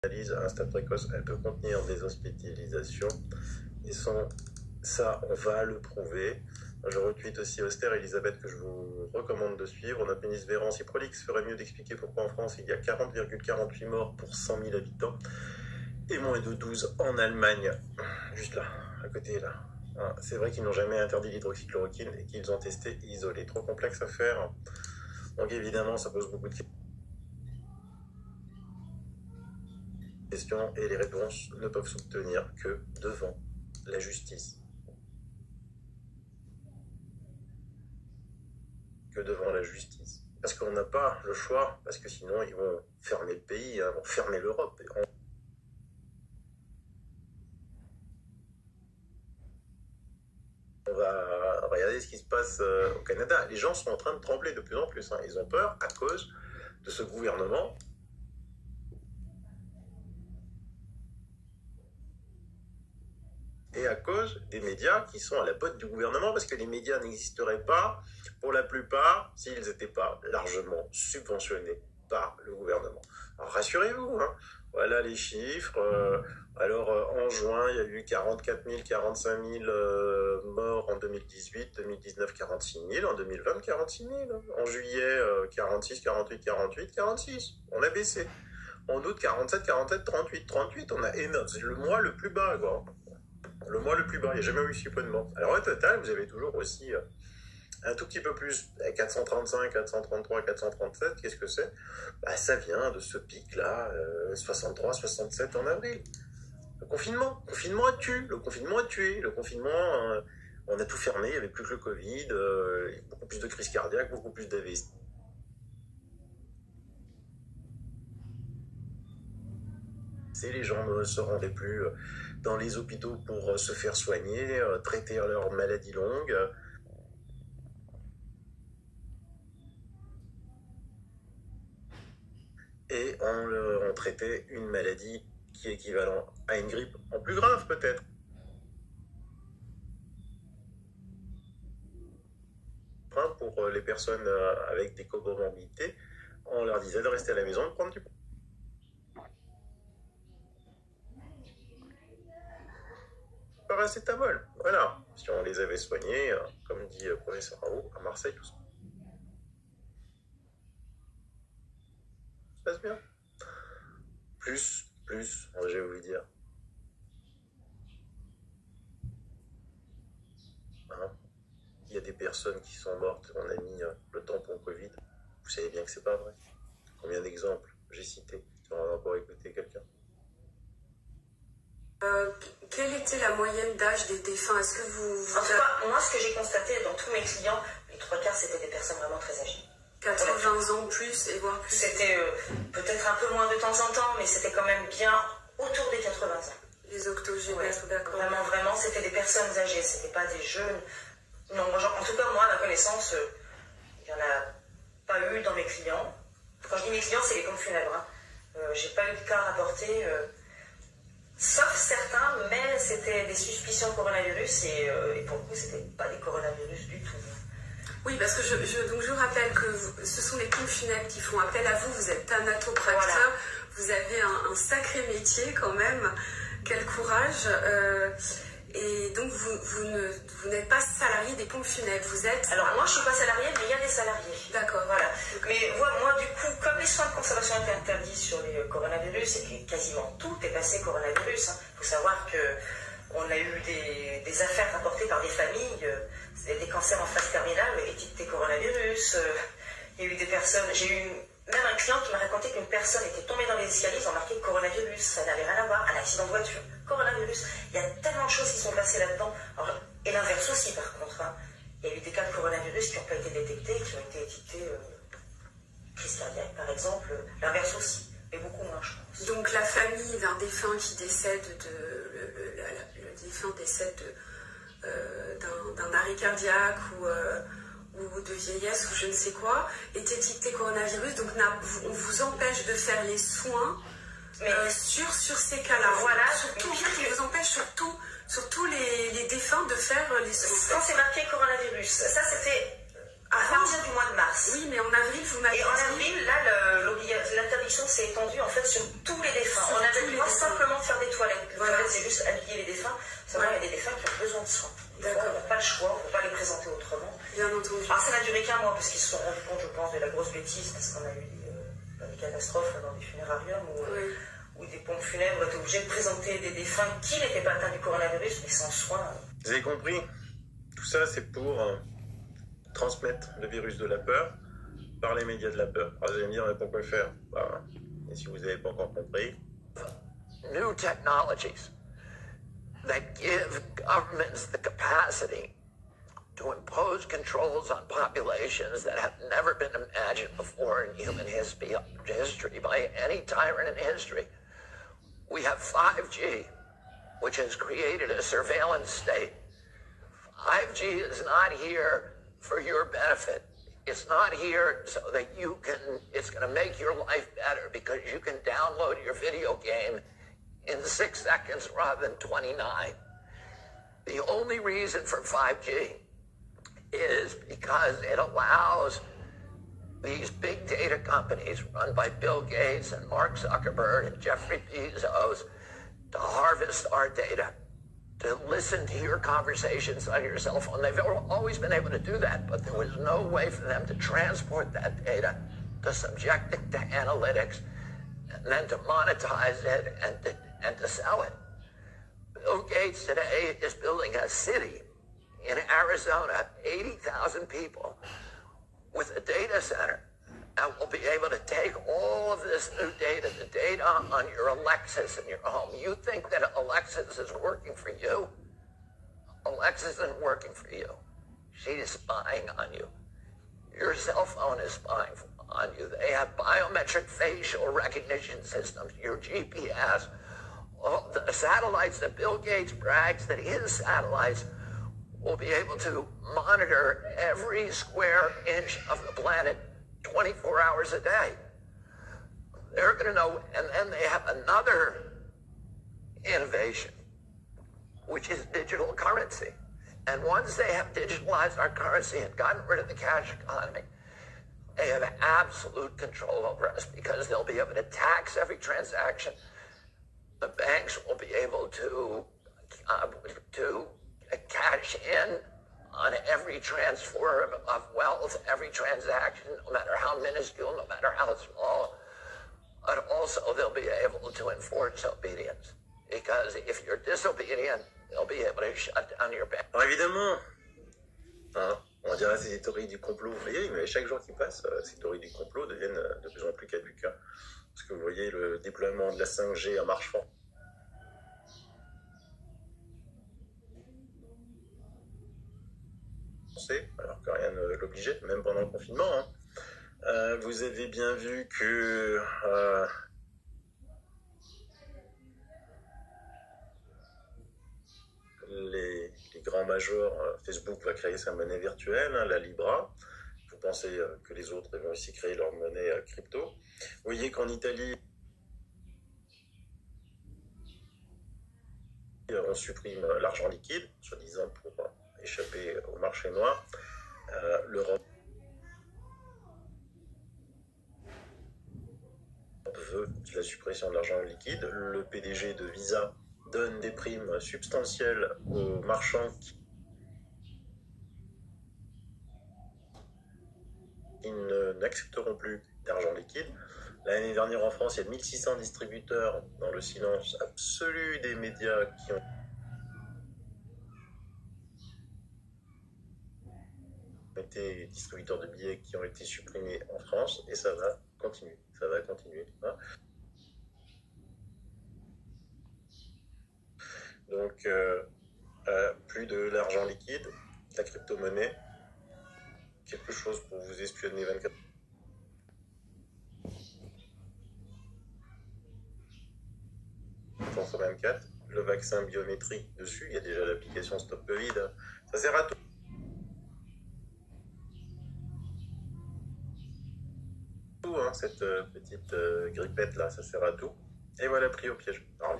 à un stade précoce, elle peut contenir des hospitalisations. Et ça, on va le prouver. Je retweete aussi Austère Elisabeth, que je vous recommande de suivre. Notre ministre Véran, si prolixe, ferait mieux d'expliquer pourquoi en France il y a 40,48 morts pour 100 000 habitants et moins de 12 en Allemagne. Juste là, à côté là. C'est vrai qu'ils n'ont jamais interdit l'hydroxychloroquine et qu'ils ont testé et isolé. Trop complexe à faire. Donc évidemment, ça pose beaucoup de questions et les réponses ne peuvent s'obtenir que devant la justice. Parce qu'on n'a pas le choix, parce que sinon ils vont fermer le pays, vont fermer l'Europe. On va regarder ce qui se passe au Canada. Les gens sont en train de trembler de plus en plus. Ils ont peur à cause de ce gouvernement. Et à cause des médias qui sont à la botte du gouvernement, parce que les médias n'existeraient pas, pour la plupart, s'ils n'étaient pas largement subventionnés par le gouvernement. Alors rassurez-vous, voilà les chiffres. Alors en juin, il y a eu 44 000, 45 000 morts en 2018, 2019 46 000, en 2020 46 000. En juillet, 46, 48, 48, 46. On a baissé. En août, 47, 47, 38, 38. On a énorme. C'est le mois le plus bas, quoi. Le mois le plus bas, il n'y a jamais eu si peu de morts. Alors au total, vous avez toujours aussi un tout petit peu plus, 435, 433, 437, qu'est-ce que c'est? Ça vient de ce pic-là, 63, 67 en avril. Le confinement a tué, le confinement, on a tout fermé, il n'y avait plus que le Covid, beaucoup plus de crises cardiaques, beaucoup plus d'AVC. Les gens ne se rendaient plus dans les hôpitaux pour se faire soigner, traiter leurs maladies longues. Et on traitait une maladie qui est équivalente à une grippe, en plus grave peut-être. Pour les personnes avec des comorbidités, on leur disait de rester à la maison, de prendre du paracétamol. Voilà. Si on les avait soignés, comme dit le professeur Raoult, à Marseille, tout ça se passe bien. Plus, je vais vous le dire. Il y a des personnes qui sont mortes, on a mis le tampon Covid. Vous savez bien que c'est pas vrai. Combien d'exemples j'ai cités? On va encore écouter quelqu'un. Quelle était la moyenne d'âge des défunts? Est-ce que vous... En tout cas, moi, ce que j'ai constaté dans tous mes clients, les 3/4, c'était des personnes vraiment très âgées. 80 ans plus et voire plus. C'était peut-être un peu moins de temps en temps, mais c'était quand même bien autour des 80 ans. Les octogénaires, d'accord. Vraiment, c'était des personnes âgées, c'était pas des jeunes. Non, en tout cas, moi, à ma connaissance, il n'y en a pas eu dans mes clients. Quand je dis mes clients, c'est les pompes funèbres. J'ai pas eu de cas rapportés, sauf certains, mais c'était des suspicions de coronavirus et pour le coup, c'était pas des coronavirus du tout. Oui, parce que je rappelle que ce sont les pompes funèbres qui font appel à vous. Vous êtes thanatopracteur, voilà. Vous avez un sacré métier quand même. Quel courage. Et donc, vous n'êtes pas salarié des pompes funèbres, vous êtes... Alors, moi, je ne suis pas salariée, mais il y a des salariés. D'accord. Voilà. Mais moi, du coup, comme les soins de conservation étaient interdits sur les coronavirus, et que quasiment tout est passé coronavirus, il faut savoir qu'on a eu des affaires rapportées par des familles, des cancers en phase terminale, étiquetés coronavirus. Il y a eu des personnes... J'ai eu même un client qui m'a raconté qu'une personne était tombée dans les escaliers, ils ont marqué coronavirus, ça n'avait rien à voir, un accident de voiture, coronavirus. Il y a tellement de choses qui sont passées là-dedans. Et l'inverse aussi, par contre. Il y a eu des cas de coronavirus qui n'ont pas été détectés, qui ont été étiquetés crise cardiaque, par exemple. L'inverse aussi, mais beaucoup moins, je pense. Donc la famille d'un défunt qui décède le défunt décède d'un arrêt cardiaque ou de vieillesse ou je ne sais quoi, est étiqueté coronavirus, donc on vous empêche de faire les soins sur ces cas-là. Voilà, surtout, on vous empêche sur tous les défunts de faire les soins. Quand c'est marqué coronavirus, ça c'était à partir du mois de mars. Oui, mais en avril, vous m'avez dit... Et en avril, là, l'interdiction s'est étendue en fait sur tous les défunts. On avait c'est juste habiller les défunts. Savoir, il y a des défunts qui ont besoin de soins. D'accord. On n'a pas le choix, on ne peut pas les présenter autrement. Bien entendu. Alors ça n'a duré qu'un mois parce qu'ils se sont rendus compte, je pense, de la grosse bêtise, parce qu'on a eu des catastrophes dans des funérariums où des pompes funèbres étaient obligées de présenter des défunts qui n'étaient pas atteints du coronavirus, mais sans soins. Vous avez compris? Tout ça, c'est pour transmettre le virus de la peur par les médias de la peur. Alors, vous allez me dire, mais pourquoi faire? Et si vous n'avez pas encore compris. New technologies that give governments the capacity to impose controls on populations that have never been imagined before in human history by any tyrant in history. We have 5G, which has created a surveillance state. 5G is not here for your benefit. It's not here so that it's going to make your life better because you can download your video game in 6 seconds rather than 29. The only reason for 5G is because it allows these big data companies run by Bill Gates and Mark Zuckerberg and Jeffrey Bezos to harvest our data, to listen to your conversations on your cell phone. They've always been able to do that, but there was no way for them to transport that data, to subject it to analytics, and then to monetize it and to sell it. Bill Gates today is building a city in Arizona, 80,000 people, with a data center that will be able to take all of this new data, the data on your Alexis in your home. You think that Alexis is working for you? Alexis isn't working for you. She's spying on you. Your cell phone is spying on you. They have biometric facial recognition systems, your GPS. All the satellites that Bill Gates brags that his satellites will be able to monitor every square inch of the planet 24 hours a day. They're going to know, and then they have another innovation, which is digital currency. And once they have digitalized our currency and gotten rid of the cash economy, they have absolute control over us because they'll be able to tax every transaction. The banks will be able to cash in on every transfer of wealth, every transaction, no matter how minuscule, no matter how small. But also they'll be able to enforce obedience. Because if you're disobedient, they'll be able to shut down your bank. Alors évidemment, on dirait que c'est des théories du complot, vous voyez, mais chaque jour qui passe, ces théories du complot deviennent de plus en plus caduques. Parce que vous voyez le déploiement de la 5G en marche forte. Alors que rien ne l'obligeait, même pendant le confinement. Vous avez bien vu que les grands majors, Facebook va créer sa monnaie virtuelle, la Libra. Vous pensez que les autres vont aussi créer leur monnaie crypto. Vous voyez qu'en Italie, on supprime l'argent liquide, soi-disant pour échapper au marché noir. L'Europe veut la suppression de l'argent liquide. Le PDG de Visa donne des primes substantielles aux marchands qui n'accepteront plus d'argent liquide. L'année dernière en France, il y a 1600 distributeurs dans le silence absolu des médias qui ont été distributeurs de billets qui ont été supprimés en France, et ça va continuer. Ça va continuer. Donc, plus de l'argent liquide, la crypto-monnaie, quelque chose pour vous espionner 24 sur 24, le vaccin biométrique dessus, il y a déjà l'application Stop Covid, ça sert à tout. Cette petite grippette là, ça sert à tout. Et voilà, pris au piège. Alors,